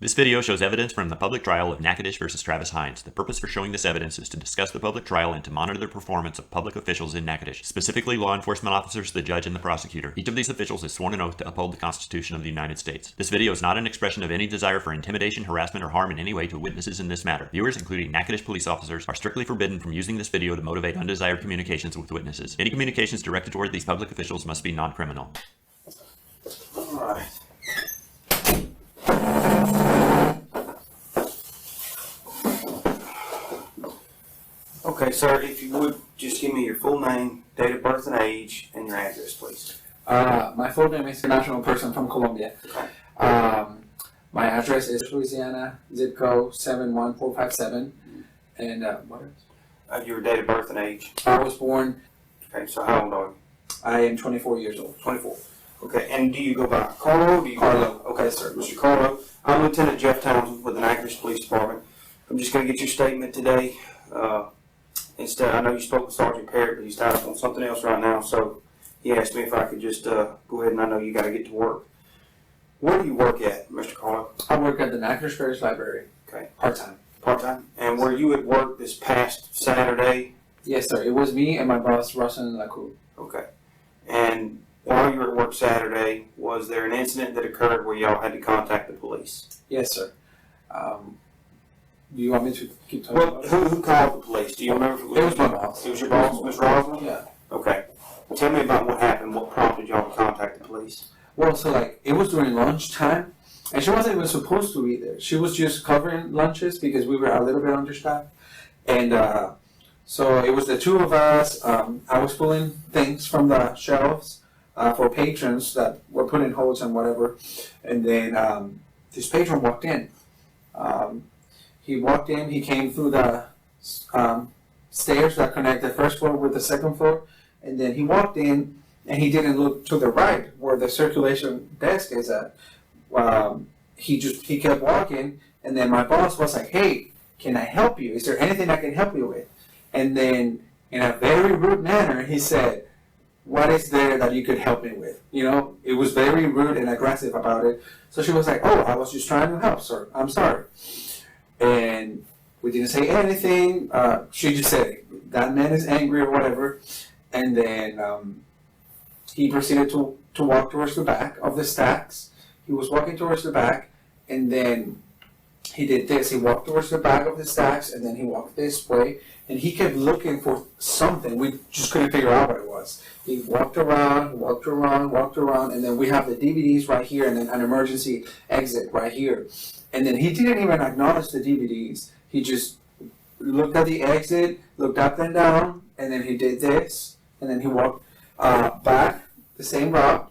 This video shows evidence from the public trial of Natchitoches versus Travis Heinze. The purpose for showing this evidence is to discuss the public trial and to monitor the performance of public officials in Natchitoches, specifically law enforcement officers, the judge, and the prosecutor. Each of these officials has sworn an oath to uphold the Constitution of the United States. This video is not an expression of any desire for intimidation, harassment, or harm in any way to witnesses in this matter. Viewers, including Natchitoches police officers, are strictly forbidden from using this video to motivate undesired communications with witnesses. Any communications directed toward these public officials must be non-criminal. All right. Okay, sir, if you would just give me your full name, date of birth and age, and your address, please. My full name is International Person from Colombia. Okay. My address is Louisiana, zip code 71457. And what else? Your date of birth and age. I was born. Okay, so how old are you? I am 24 years old. 24. Okay, and do you go by Carlo? Do you Carlo. Okay, sir. Mr. Carlo, I'm Lieutenant Jeff Townsend with the Natchitoches Police Department. I'm just going to get your statement today. Instead, I know you spoke with Sergeant Parrott, but he's tied up on something else right now, so he asked me if I could just go ahead, and I know you got to get to work. Where do you work at, Mr. Carlo? I work at the Natchitoches Librarian. Okay. Part-time. Part-time? And were you at work this past Saturday? Yes, sir. It was me and my boss, Russell Lacour. Okay. And while you were at work Saturday, was there an incident that occurred where y'all had to contact the police? Yes, sir. Do you want me to keep talking Well, about it? who called the police? Do you remember? If It was my boss. It was your boss, Ms. Rosman? Yeah. Okay. Tell me about what happened. What prompted y'all to contact the police? Well, so it was during lunchtime, and she wasn't even supposed to be there. She was just covering lunches because we were a little bit understaffed. And so it was the two of us. I was pulling things from the shelves for patrons that were putting holds and whatever. And then this patron walked in. He walked in, he came through the stairs that connect the first floor with the second floor, and then he walked in, and he didn't look to the right where the circulation desk is at. He kept walking, and then my boss was like, "Hey, can I help you? Is there anything I can help you with?" And then in a very rude manner, he said, "What is there that you could help me with?" You know, it was very rude and aggressive about it. So she was like, "Oh, I was just trying to help, sir. I'm sorry." And we didn't say anything. She just said, "That man is angry," or whatever. And then he proceeded to walk towards the back of the stacks. He was walking towards the back, and then he did this. He walked towards the back of the stacks, and then he walked this way. And he kept looking for something. We just couldn't figure out what it was. He walked around, and then we have the DVDs right here, and then an emergency exit right here. And then he didn't even acknowledge the DVDs. He just looked at the exit, looked up and down, and then he did this. And then he walked back the same route.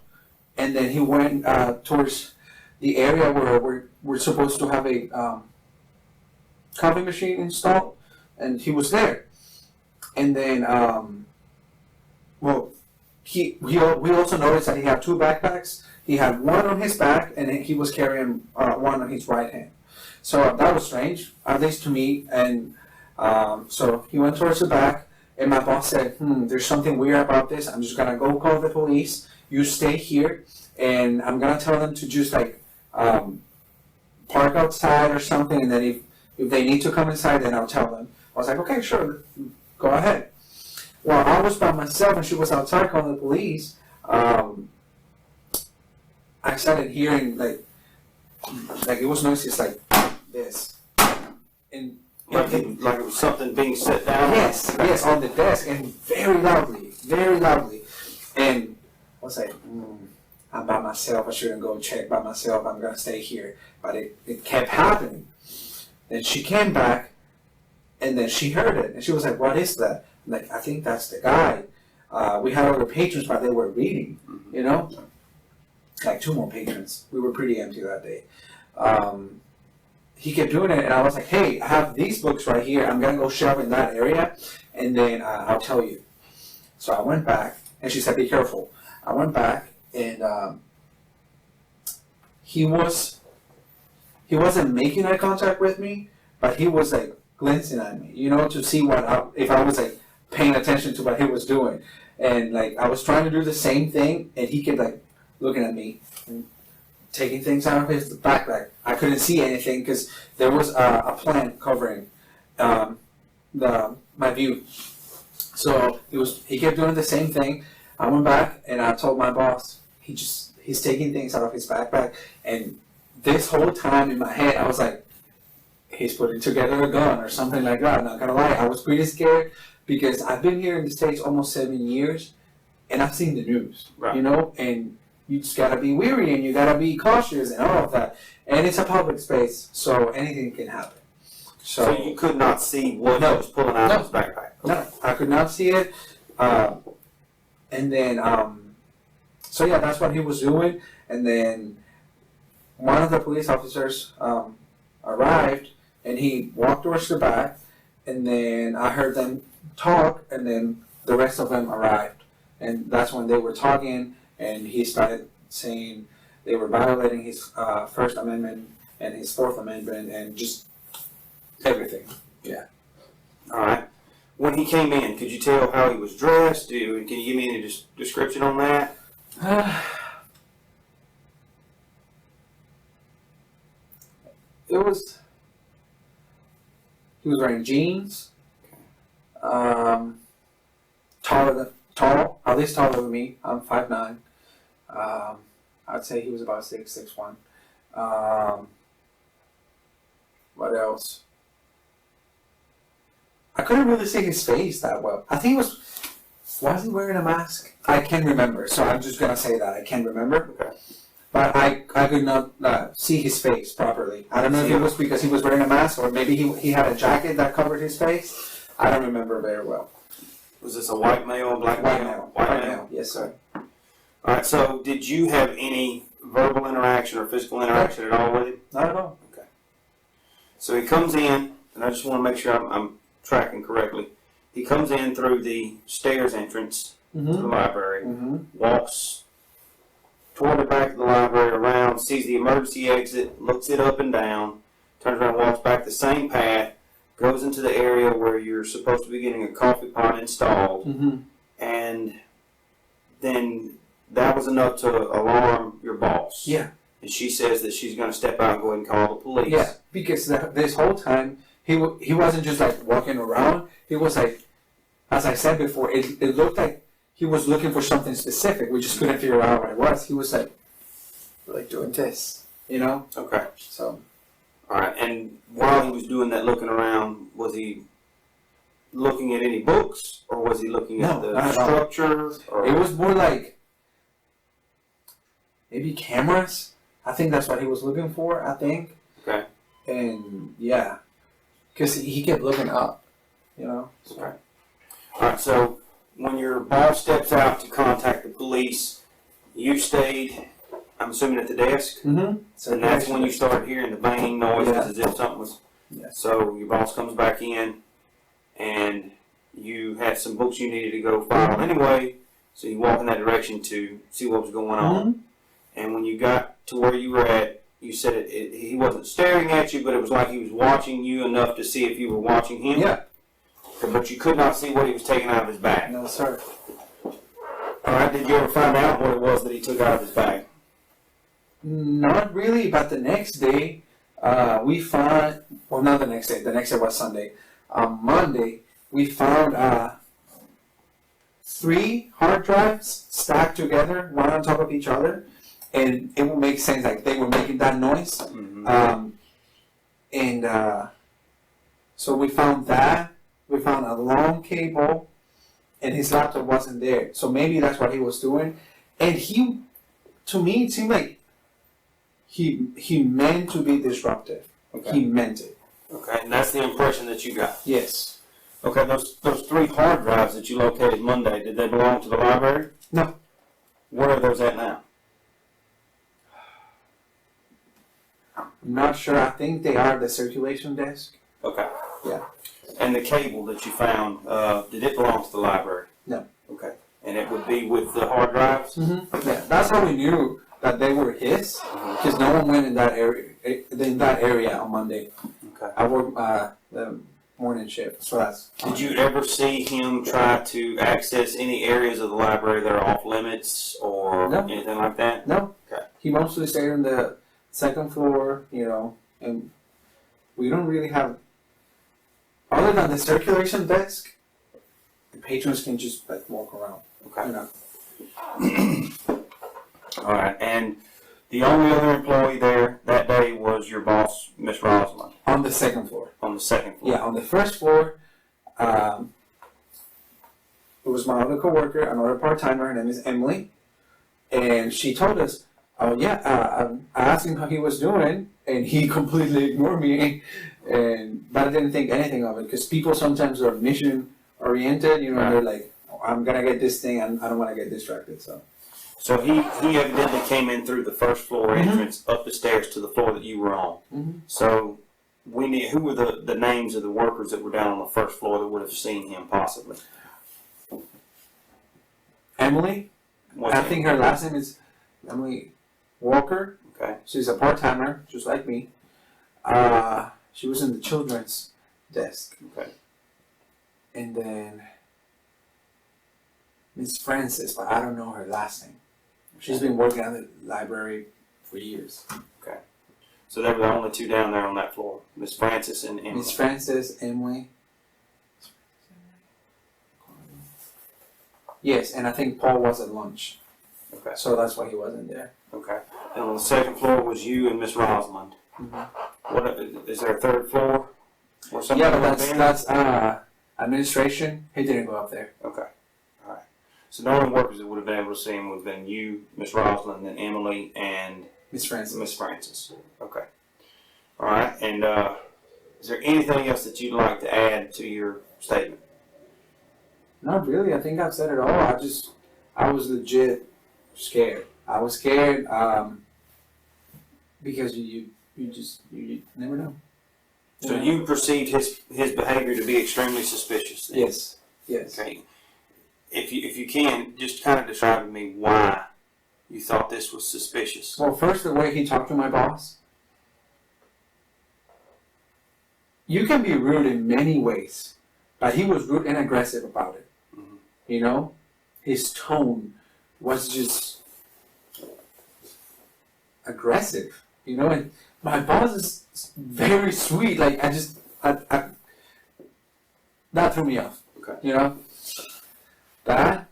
And then he went towards the area where we're supposed to have a copy machine installed. And he was there. And then, we also noticed that he had two backpacks. He had one on his back, and he was carrying one on his right hand. So that was strange, at least to me. And so he went towards the back, and my boss said, "There's something weird about this. I'm just going to go call the police. You stay here, and I'm going to tell them to just, park outside or something, and then if they need to come inside, then I'll tell them." I was like, "Okay, sure, go ahead." While I was by myself and she was outside calling the police, I started hearing like it was noises like this, and Like it was something being set down? Yes, on the desk, and very loudly. And I was like, I'm by myself. I shouldn't go check by myself. I'm gonna stay here. But it kept happening. And she came back, and then she heard it, and she was like, "What is that?" I'm like, "I think that's the guy." We had other patrons, but they were reading, like two more patrons. We were pretty empty that day. He kept doing it, and I was like, "Hey, I have these books right here. I'm gonna go shove in that area, and then I'll tell you." So I went back, and she said, "Be careful." I went back, and he wasn't making eye contact with me, but he was like glancing at me, to see if I was like paying attention to what he was doing. And like I was trying to do the same thing, and he kept like looking at me and taking things out of his backpack. I couldn't see anything because there was a plant covering my view. So he kept doing the same thing. I went back and I told my boss, he's taking things out of his backpack. And this whole time in my head, I was like, he's putting together a gun or something like that. I'm not gonna lie, I was pretty scared because I've been here in the States almost 7 years, and I've seen the news, Right. you know, and you just gotta be wary and you gotta be cautious and all of that. And it's a public space, so anything can happen. So you could not see what he was pulling out of his backpack? No, I could not see it. And then, so yeah, that's what he was doing. And then one of the police officers arrived, and he walked towards the back. And then I heard them talk, and then the rest of them arrived. And that's when they were talking, and he started saying they were violating his First Amendment and his Fourth Amendment and just everything. Yeah. All right. When he came in, could you tell how he was dressed? Can you give me any description on that? He was wearing jeans, tall, at least taller than me. I'm 5'9". I'd say he was about 6'1". What else? I couldn't really see his face that well. I think was he wearing a mask? I can't remember, so I'm just gonna say that I can't remember. Okay. But I could not see his face properly. I don't know if it was because he was wearing a mask or maybe he had a jacket that covered his face. I don't remember very well. Was this a white male, black male? White male. Yes, sir. All right. So, did you have any verbal interaction or physical interaction at all with him? Not at all. Okay. So he comes in, and I just want to make sure I'm tracking correctly. He comes in through the stairs entrance to the library, walks toward the back of the library, around, sees the emergency exit, looks it up and down, turns around, walks back the same path, goes into the area where you're supposed to be getting a coffee pot installed, and then that was enough to alarm your boss. Yeah. And she says that she's going to step out and go ahead and call the police. Yeah, because this whole time he wasn't just like walking around. He was like, as I said before, it looked like he was looking for something specific. We just couldn't figure out what it was. He was like doing this, you know? Okay. So. All right. And while he was doing that looking around, was he looking at any books, or was he looking at the structure? Or? It was more like maybe cameras. I think that's what he was looking for, I think. Okay. And yeah, because he kept looking up, you know? So. Okay. All right. So when your boss steps out to contact the police, you stayed, I'm assuming, at the desk? So and that's when you started hearing the banging noise, as if something was... Yeah. So your boss comes back in, and you had some books you needed to go file anyway, so you walk in that direction to see what was going on. And when you got to where you were at, you said he wasn't staring at you, but it was like he was watching you enough to see if you were watching him. Yeah. But you could not see what he was taking out of his bag. No, sir. All right. Did you ever find out what it was that he took out of his bag? Not really, but the next day, we found, well, not the next day was Sunday. On Monday, we found 3 hard drives stacked together, one on top of each other, and it would make sense, like they were making that noise. So we found that. We found a long cable, and his laptop wasn't there. So maybe that's what he was doing. And to me, it seemed like he meant to be disruptive. Okay. He meant it. Okay, and that's the impression that you got. Yes. Okay, those 3 hard drives that you located Monday, did they belong to the library? No. Where are those at now? I'm not sure. I think they are the circulation desk. Okay. Yeah. And the cable that you found, did it belong to the library? No. Okay. And it would be with the hard drives? Yeah, that's how we knew that they were his, because no one went in that area on Monday. Okay. I worked the morning shift, so that's. Did you ever see him try to access any areas of the library that are off limits or anything like that? No. Okay. he mostly stayed on the second floor, you know, and we don't really have, other than the circulation desk, the patrons can just like walk around. Okay. You know. All right, and the only other employee there that day was your boss, Miss Rosalind, On the second floor. on the second floor. Yeah, on the first floor, it was my other coworker, another part-timer, her name is Emily, and she told us, oh yeah, I asked him how he was doing, and he completely ignored me, but I didn't think anything of it, because people sometimes are mission-oriented, you know, Right. they're like, oh, I'm gonna get this thing, and I don't want to get distracted, so. So he evidently came in through the first floor Mhm. entrance up the stairs to the floor that you were on. Mhm. So who were the names of the workers that were down on the first floor that would have seen him possibly? Emily, What's I that? think her last name is Emily Walker. Okay. She's a part-timer, just like me. She was in the children's desk. Okay. And then Miss Francis, but I don't know her last name. She's been working at the library for years. So they were the only two down there on that floor, Miss Francis and Emily. Miss Francis, Emily. Yes, and I think Paul was at lunch, Okay. so that's why he wasn't there. Okay. And on the second floor was you and Miss Rosalind. What is there a third floor? Or something? Yeah, but like that? that's administration. He didn't go up there. Okay. All right. So the only workers that would have been able to see him would have been you, Miss Rosalind, then Emily, and Miss Francis. Miss Francis. Okay. All right. And is there anything else that you'd like to add to your statement? Not really. I think I've said it all. I was legit scared. I was scared because you never know. So you perceived his behavior to be extremely suspicious. Then? Yes. Yes. Okay. If you can, just kind of describe to me why you thought this was suspicious. Well, first, the way he talked to my boss. You can be rude in many ways, but he was rude and aggressive about it. Mhm. You know, his tone was just aggressive. You know, and my boss is very sweet. Like I that threw me off. Okay. You know, that,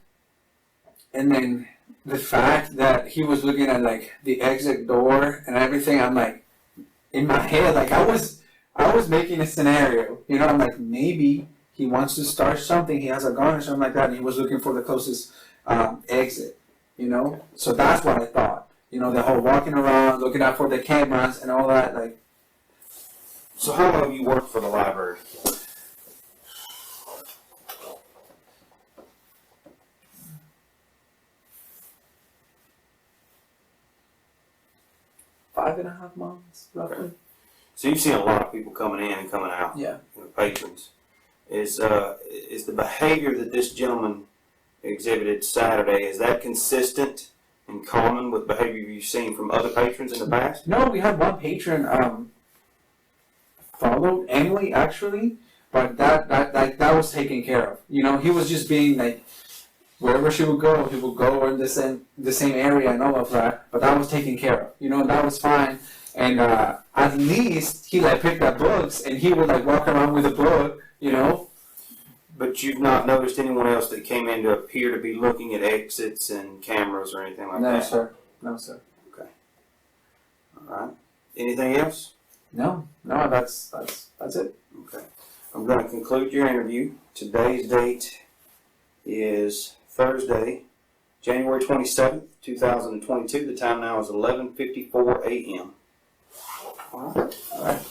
and then the fact that he was looking at like the exit door and everything. I'm like, in my head, like I was making a scenario. You know, I'm like, maybe he wants to start something. He has a gun or something like that, and he was looking for the closest exit. You know, so that's what I thought. You know, the whole walking around, looking out for the cameras and all that. Like, So how long have you worked for the library? $5.5 months, roughly. So you've seen a lot of people coming in and coming out. Yeah. Patrons. Is the behavior that this gentleman exhibited Saturday, is that consistent and common with behavior you've seen from other patrons in the past? No, we had one patron followed Emily actually, but that was taken care of. You know, he was just being like, wherever she would go, he would go in the same area and all of that. But that was taken care of. You know, that was fine. And at least he like picked up books and he would like walk around with a book. You know. But you've not noticed anyone else that came in to appear to be looking at exits and cameras or anything like No, that? sir. No, sir. Okay. All right. Anything else? No, that's it. Okay. I'm going to conclude your interview. Today's date is Thursday, January 27th, 2022. The time now is 11:54 a.m. All right.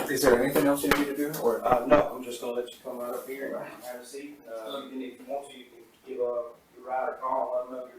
Is there anything else you need me to do, or? No, I'm just going to let you come right up here and have a seat. If you want to, you can give your ride a call. Let them know you're